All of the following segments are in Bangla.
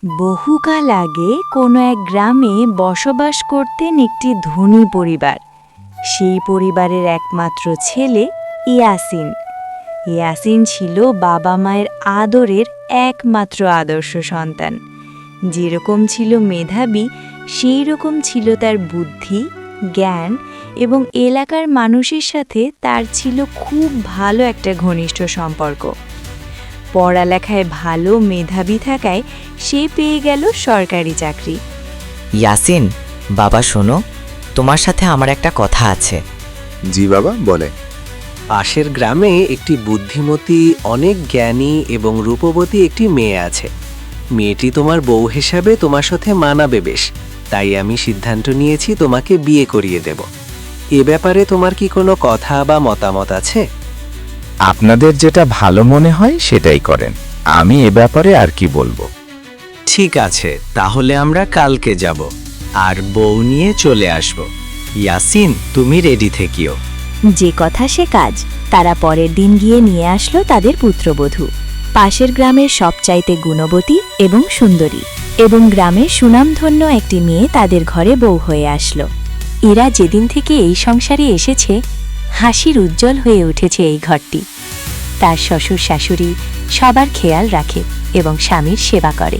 বহুকাল আগে কোনো এক গ্রামে বসবাস করতেন একটি ধনী পরিবার। সেই পরিবারের একমাত্র ছেলে ইয়াসিন। ইয়াসিন ছিল বাবা মায়ের আদরের একমাত্র আদর্শ সন্তান। যেরকম ছিল মেধাবী, সেই রকম ছিল তার বুদ্ধি, জ্ঞান এবং এলাকার মানুষের সাথে তার ছিল খুব ভালো একটা ঘনিষ্ঠ সম্পর্ক। পড়ালেখায় ভালো, মেধাবী থাকায় সে পেয়ে গেল সরকারি চাকরি। ইয়াসিন, বাবা শোনো, তোমার সাথে আমার একটা কথা আছে। জি বাবা, বলে। পাশের গ্রামে একটি বুদ্ধিমতী, অনেক জ্ঞানী এবং রূপবতী একটি মেয়ে আছে। মেয়েটি তোমার বউ হিসাবে তোমার সাথে মানাবে বেশ, তাই আমি সিদ্ধান্ত নিয়েছি তোমাকে বিয়ে করিয়ে দেব। এ ব্যাপারে তোমার কি কোনো কথা বা মতামত আছে? আপনাদের যেটা ভালো মনে হয় সেটাই করেন, আমি এ ব্যাপারে আর কি বলবো। ঠিক আছে, তাহলে আমরা কালকে যাব আর বউ নিয়ে চলে আসব। ইয়াসিন, তুমি রেডি থেকিও। যে কথা সে কাজ। তারা পরের দিন গিয়ে নিয়ে আসলো তাদের পুত্রবধূ। পাশের গ্রামের সবচাইতে গুণবতী এবং সুন্দরী এবং গ্রামের সুনামধন্য একটি মেয়ে তাদের ঘরে বউ হয়ে আসলো। এরা যেদিন থেকে এই সংসারে এসেছে, হাসির উজ্জ্বল হয়ে উঠেছে এই ঘরটি। তার শ্বশুর শাশুড়ি সবার খেয়াল রাখে এবং স্বামীর সেবা করে।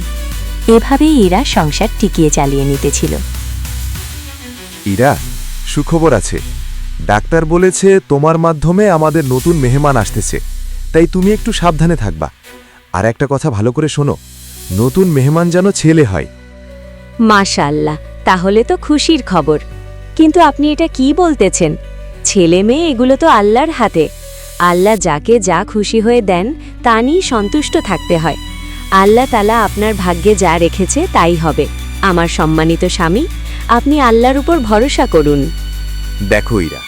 এভাবেই এরা সংসার টিকিয়ে চালিয়ে নিতেছিল। ইরা, সুখবর আছে। ডাক্তার বলেছে তোমার মাধ্যমে আমাদের নতুন মেহমান আসতেছে, তাই তুমি একটু সাবধানে থাকবা। আর একটা কথা ভালো করে শোনো, নতুন মেহমান যেন ছেলে হয়। মাশাআল্লাহ, তাহলে তো খুশির খবর। কিন্তু আপনি এটা কি বলতেছেন? ছেলে মেয়ে এগুলো তো আল্লাহর হাতে। আল্লাহ যাকে যা খুশি হয়ে দেন তা নিয়ে সন্তুষ্ট থাকতে হয়। আল্লাহ তাআলা আপনার ভাগ্যে যা রেখেছে তাই হবে। আমার সম্মানিত স্বামী, আপনি আল্লাহর উপর ভরসা করুন। দেখো ইরা,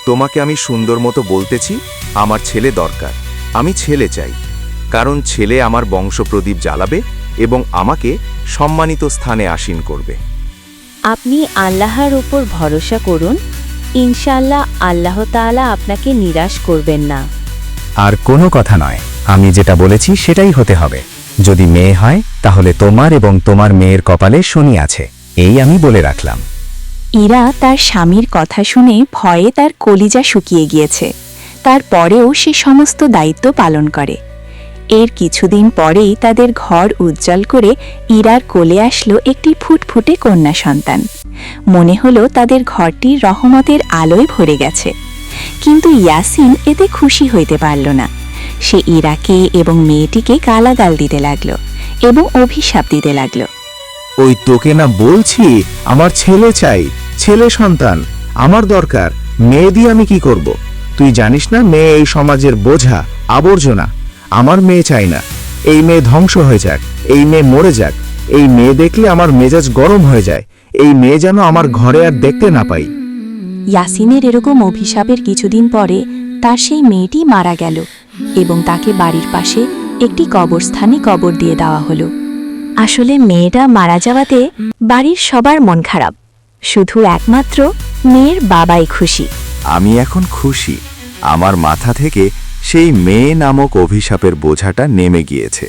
তোমাকে আমি সুন্দর মতো বলতেছি, আমার ছেলে দরকার। আমি ছেলে চাই, কারণ ছেলে আমার বংশপ্রদীপ জ্বালাবে এবং আমাকে সম্মানিত স্থানে আসীন করবে। আপনি আল্লাহর উপর ভরসা করুন, ইনশাআল্লাহ আল্লাহ তাআলা আপনাকে নিরাশ করবেন না। আর কোনো কথা নয়, আমি যেটা বলেছি সেটাই হতে হবে। যদি মেয়ে হয় তাহলে তোমার এবং তোমার মেয়ের কপালে শনি আছে, এই আমি বলে রাখলাম। ইরা তার স্বামীর কথা শুনে ভয়ে তার কলিজা শুকিয়ে গিয়েছে। তারপরেও সে সমস্ত দায়িত্ব পালন করে। এর কিছুদিন পরেই তাদের ঘর উজ্জ্বল করে ইরার কোলে আসলো একটি ফুটফুটে কন্যা সন্তান। মনে হলো তাদের ঘরটি রহমতের আলোয় ভরে গেছে। কিন্তু ইয়াসিন এতে খুশি হইতে পারল না। সে ইরাকে এবং মেয়েটিকে গালাগাল দিতে লাগল এবং অভিশাপ দিতে লাগল। ওই তোকে না বলছি আমার ছেলে চাই, ছেলে সন্তান আমার দরকার। মেয়ে দিয়ে আমি কি করব? তুই জানিস না মেয়ে এই সমাজের বোঝা, আবর্জনা। আমার মেয়ে চাই না। এই মেয়ে ধ্বংস হয়ে যাক, এই মেয়ে মরে যাক। এই মেয়ে দেখলে আমার মেজাজ গরম হয়ে যায়। এই মেয়ে যেন আমার ঘরে আর দেখতে না পাই। ইয়াসিনের এরকম অভিশাপের কিছুদিন পরে তার সেই মেয়েটি মারা গেল এবং তাকে বাড়ির পাশে একটি কবরস্থানে কবর দিয়ে দেওয়া হলো। আসলে মেয়েটা মারা যাওয়াতে বাড়ির সবার মন খারাপ, শুধু একমাত্র মেয়ের বাবাই খুশি। আমি এখন খুশি, আমার মাথা থেকে সেই মেয়ে নামক অভিশাপের বোঝাটা নেমে গিয়েছে।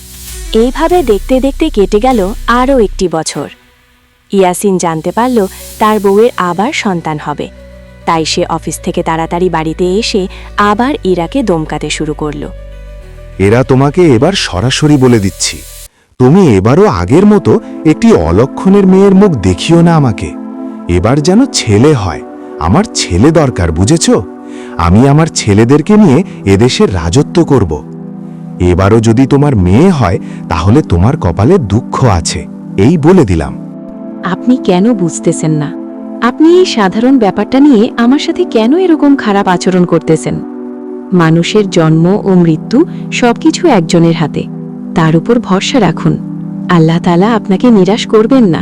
এইভাবে দেখতে দেখতে কেটে গেল আরও একটি বছর। ইয়াসিন জানতে পারল তার বউয়ের আবার সন্তান হবে। তাই সে অফিস থেকে তাড়াতাড়ি বাড়িতে এসে আবার ইরাকে দমকাতে শুরু করল। এরা তোমাকে এবার সরাসরি বলে দিচ্ছি, তুমি এবারও আগের মতো একটি অলক্ষণের মেয়ের মুখ দেখিও না আমাকে। এবার যেন ছেলে হয়। আমার ছেলে দরকার, বুঝেছ? আমি আমার ছেলেদেরকে নিয়ে এদেশের রাজত্ব করব। এবারও যদি তোমার মেয়ে হয় তাহলে তোমার কপালে দুঃখ আছে, এই বলে দিলাম। আপনি কেন বুঝতেছেন না? আপনি এই সাধারণ ব্যাপারটা নিয়ে আমার সাথে কেন এরকম খারাপ আচরণ করতেছেন? মানুষের জন্ম ও মৃত্যু সবকিছু একজনের হাতে। তার উপর ভরসা রাখুন, আল্লাহ তাআলা আপনাকে নিরাশ করবেন না।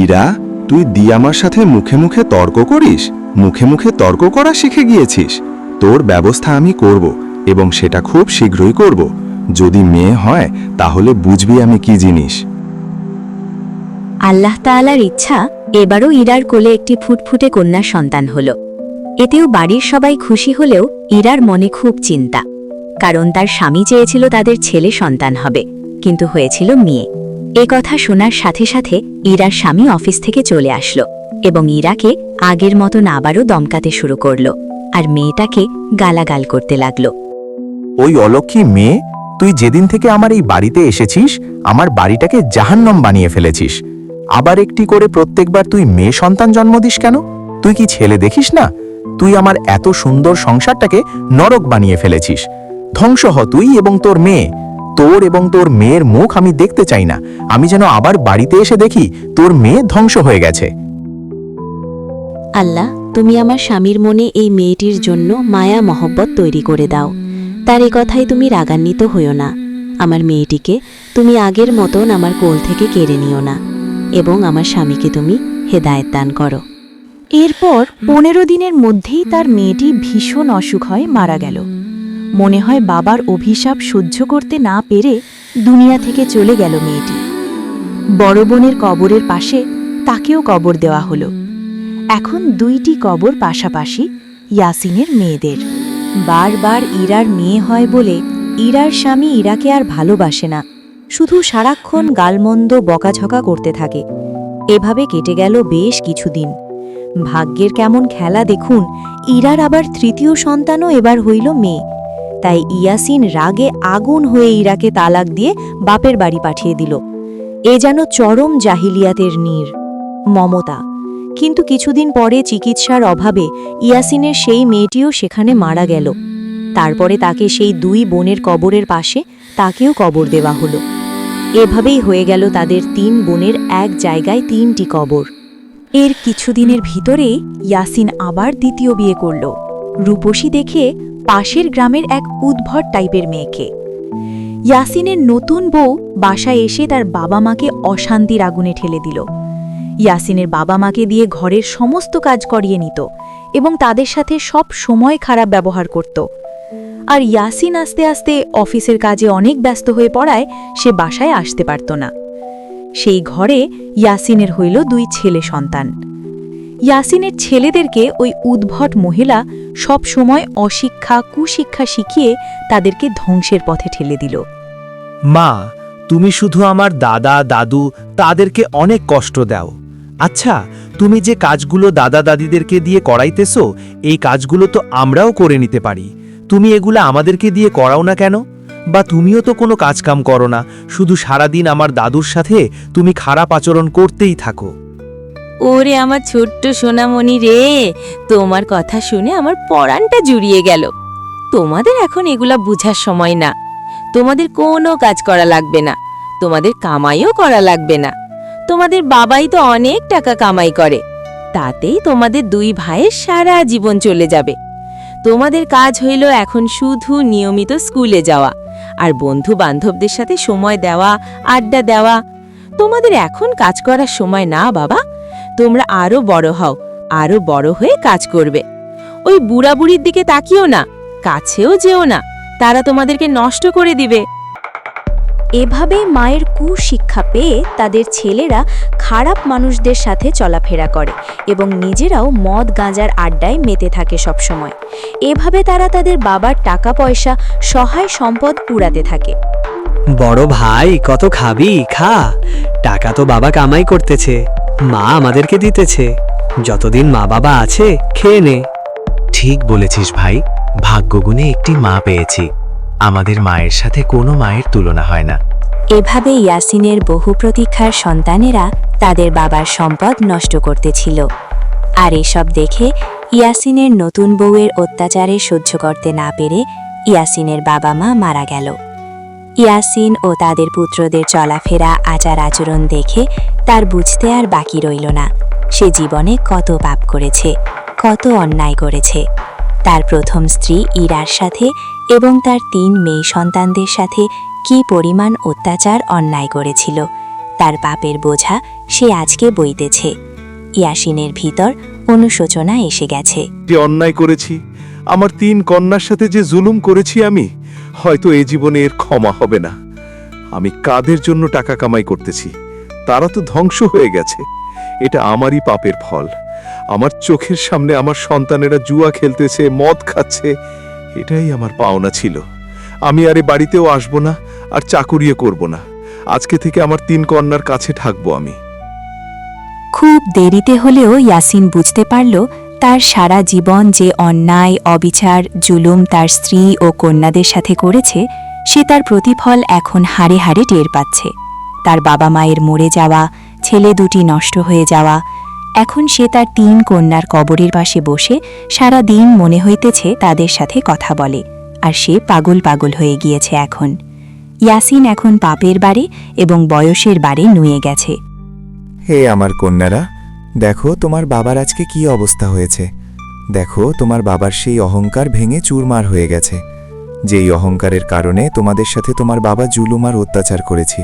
ইরা, তুই দিয়ামার সাথে মুখে মুখে তর্ক করিস? মুখে মুখে তর্ক করা শিখে গিয়েছিস? তোর ব্যবস্থা আমি করব এবং সেটা খুব শীঘ্রই করব। যদি মেয়ে হয় তাহলে বুঝবি আমি কি জিনিস। আল্লাহ তাআলার ইচ্ছা, এবারও ইরার কোলে একটি ফুটফুটে কন্যা সন্তান হল। এতেও বাড়ির সবাই খুশি হলেও ইরার মনে খুব চিন্তা, কারণ তার স্বামী চেয়েছিল তাদের ছেলে সন্তান হবে, কিন্তু হয়েছিল মেয়ে। এ কথা শোনার সাথে সাথে ইরার স্বামী অফিস থেকে চলে আসলো এবং ইরাকে আগের মতন আবারও দমকাতে শুরু করলো আর মেয়েটাকে গালাগাল করতে লাগলো। ওই অলক্ষী মেয়ে, তুই যেদিন থেকে আমার এই বাড়িতে এসেছিস আমার বাড়িটাকে জাহান্নাম বানিয়ে ফেলেছিস। আবার একটি করে প্রত্যেকবার তুই মেয়ে সন্তান জন্ম দিস কেন? তুই কি ছেলে দেখিস না? তুই আমার এত সুন্দর সংসারটাকে নরক বানিয়ে ফেলেছিস। ধ্বংস হ তুই এবং তোর মেয়ে। তোর এবং তোর মেয়ের মুখ আমি দেখতে চাই না। আমি যেন আবার বাড়িতে এসে দেখি তোর মেয়ে ধ্বংস হয়ে গেছে। আল্লাহ, তুমি আমার স্বামীর মনে এই মেয়েটির জন্য মায়া মহব্বত তৈরি করে দাও। তার এ কথায় তুমি রাগান্বিত হইও না। আমার মেয়েটিকে তুমি আগের মতন আমার কোল থেকে কেড়ে নিও না এবং আমার স্বামীকে তুমি হেদায়েত দান করো। এরপর 15 দিনের মধ্যেই তার মেয়েটি ভীষণ অসুখ হয়ে মারা গেল। মনে হয় বাবার অভিশাপ সহ্য করতে না পেরে দুনিয়া থেকে চলে গেল মেয়েটি। বড় বোনের কবরের পাশে তাকেও কবর দেওয়া হলো। এখন 2টি কবর পাশাপাশি ইয়াসিনের মেয়েদের। বারবার ইরার মেয়ে হয় বলে ইরার স্বামী ইরাকে আর ভালোবাসে না, শুধু সারাক্ষণ গালমন্দ বকাঝকা করতে থাকে। এভাবে কেটে গেল বেশ কিছুদিন। ভাগ্যের কেমন খেলা দেখুন, ইরার আবার 3য় সন্তানও এবার হইল মেয়ে। তাই ইয়াসিন রাগে আগুন হয়ে ইরাকে তালাক দিয়ে বাপের বাড়ি পাঠিয়ে দিল। এ যেন চরম জাহিলিয়াতের নীড়, মমতা। কিন্তু কিছুদিন পরে চিকিৎসার অভাবে ইয়াসিনের সেই মেয়েটিও সেখানে মারা গেল। তারপরে তাকে সেই 2 বোনের কবরের পাশে তাকেও কবর দেওয়া হলো। এভাবেই হয়ে গেল তাদের 3 বোনের এক জায়গায় 3টি কবর। এর কিছুদিনের ভিতরেই ইয়াসিন আবার 2য় বিয়ে করল, রূপসী দেখে পাশের গ্রামের এক উদ্ভট টাইপের মেয়েকে। ইয়াসিনের নতুন বউ বাসায় এসে তার বাবা মাকে অশান্তির আগুনে ঠেলে দিল। ইয়াসিনের বাবা মাকে দিয়ে ঘরের সমস্ত কাজ করিয়ে নিত এবং তাদের সাথে সব সময় খারাপ ব্যবহার করত। আর ইয়াসিন আস্তে আস্তে অফিসের কাজে অনেক ব্যস্ত হয়ে পড়ায় সে বাসায় আসতে পারত না। সেই ঘরে ইয়াসিনের হইল 2 ছেলে সন্তান। ইয়াসিনের ছেলেদেরকে ওই উদ্ভট মহিলা সব সময় অশিক্ষা কুশিক্ষা শিখিয়ে তাদেরকে ধ্বংসের পথে ঠেলে দিল। মা, তুমি শুধু আমার দাদা দাদু তাদেরকে অনেক কষ্ট দাও। আচ্ছা, তুমি যে কাজগুলো দাদা দাদিদেরকে দিয়ে করাইতেছো এই কাজগুলো তো আমরাও করে নিতে পারি। তুমি এগুলো আমাদেরকে দিয়ে করাও না কেন? বা তুমিও তো কোনো কাজকাম করো না, শুধু সারাদিন আমার দাদুর সাথে তুমি খারাপ আচরণ করতেই থাকো। ওরে আমার ছোট্ট সোনামণি রে, তোমার কথা শুনে আমার পরাণটা জুড়িয়ে গেল। তোমাদের এখন এগুলা বুঝার সময় না। তোমাদের কোনো কাজ করা লাগবে না, তোমাদের কামাইও করা লাগবে না। তোমাদের বাবাই তো অনেক টাকা কামাই করে, তাতেই তোমাদের 2 ভাইয়ের সারা জীবন চলে যাবে। তোমাদের কাজ হইল এখন শুধু নিয়মিত স্কুলে যাওয়া আর বন্ধু বান্ধবদের সাথে সময় দেওয়া, আড্ডা দেওয়া। তোমাদের এখন কাজ করার সময় না বাবা। তোমরা আরো বড় হও, আরো বড় হয়ে কাজ করবে। ওই বুড়া বুড়ির দিকে তাকিও না, কাছেও যেও না, তারা তোমাদেরকে নষ্ট করে দিবে। এভাবে মায়ের কুশিক্ষা পেয়ে তাদের ছেলেরা খারাপ মানুষদের সাথে চলাফেরা করে এবং নিজেরাও মদ গাঁজার আড্ডায় মেতে থাকে সবসময়। এভাবে তারা তাদের বাবার টাকা পয়সা সহায় সম্পদ উড়াতে থাকে। বড় ভাই, কত খাবি? খা। টাকা তো বাবা কামাই করতেছে, মা আমাদেরকে দিতেছে। যতদিন মা বাবা আছে খেয়ে নে। ঠিক বলেছিস ভাই, ভাগ্যগুণে একটি মা পেয়েছি। আমাদের মায়ের সাথে কোনো মায়ের তুলনা হয় না। এভাবে ইয়াসিনের বহু প্রতীক্ষার সন্তানেরা তাদের বাবার সম্পদ নষ্ট করতেছিল। আর এসব দেখে ইয়াসিনের নতুন বউয়ের অত্যাচারে সহ্য করতে না পেরে ইয়াসিনের বাবা মা মারা গেল। ইয়াসিন ও তাদের পুত্রদের চলাফেরা আচার আচরণ দেখে তার বুঝতে আর বাকি রইল না সে জীবনে কত পাপ করেছে, কত অন্যায় করেছে। তার প্রথম স্ত্রী ইরার সাথে এবং তার 3 মেয়ে সন্তানদের সাথে কি পরিমাণ অত্যাচার অন্যায় করেছিল, তার পাপের বোঝা সে আজকে বইতেছে। ইয়াসিনের ভিতর অনুশোচনা এসে গেছে। যে অন্যায় করেছি, আমার 3 কন্যার সাথে যে জুলুম করেছি আমি, হয়তো এই জীবনে এর ক্ষমা হবে না। আমি কাদের জন্য টাকা কামাই করতেছি, তারা তো ধ্বংস হয়ে গেছে। এটা আমারই পাপের ফল। আমার চোখের সামনে আমার সন্তানেরা জুয়া খেলতেছে, মদ খাচ্ছে, এটাই আমার পাওনা ছিল। আমি আর এ বাড়িতেও আসবো না, আর চাকুরিও করব না। আজকে থেকে আমার 3 কন্যার কাছে থাকবো আমি। খুব দেরিতে হলেও ইয়াসিন বুঝতে পারল তার সারা জীবন যে অন্যায় অবিচার জুলুম তার স্ত্রী ও কন্যাদের সাথে করেছে সে তার প্রতিফল এখন হাড়ে হাড়ে টের পাচ্ছে। তার বাবা মায়ের মরে যাওয়া, ছেলে দুটি নষ্ট হয়ে যাওয়া, এখন সে তার 3 কন্যার কবরের পাশে বসে সারা দিন মনে হইতেছে তাদের সাথে কথা বলে, আর সে পাগল পাগল হয়ে গিয়েছে এখন। ইয়াসিন এখন পাপের বারে এবং বয়সের বারে নুয়ে গেছে। হে আমার কন্যারা, দেখো তোমার বাবার আজকে কি অবস্থা হয়েছে। দেখো তোমার বাবার সেই অহংকার ভেঙে চুরমার হয়ে গেছে। যেই অহংকারের কারণে তোমাদের সাথে তোমার বাবা জুলুম আর অত্যাচার করেছি।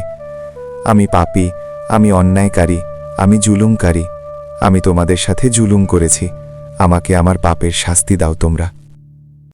আমি পাপী, আমি অন্যায়কারী, আমি জুলুমকারী। আমি তোমাদের সাথে জুলুম করেছি। আমাকে আমার পাপের শাস্তি দাও তোমরা।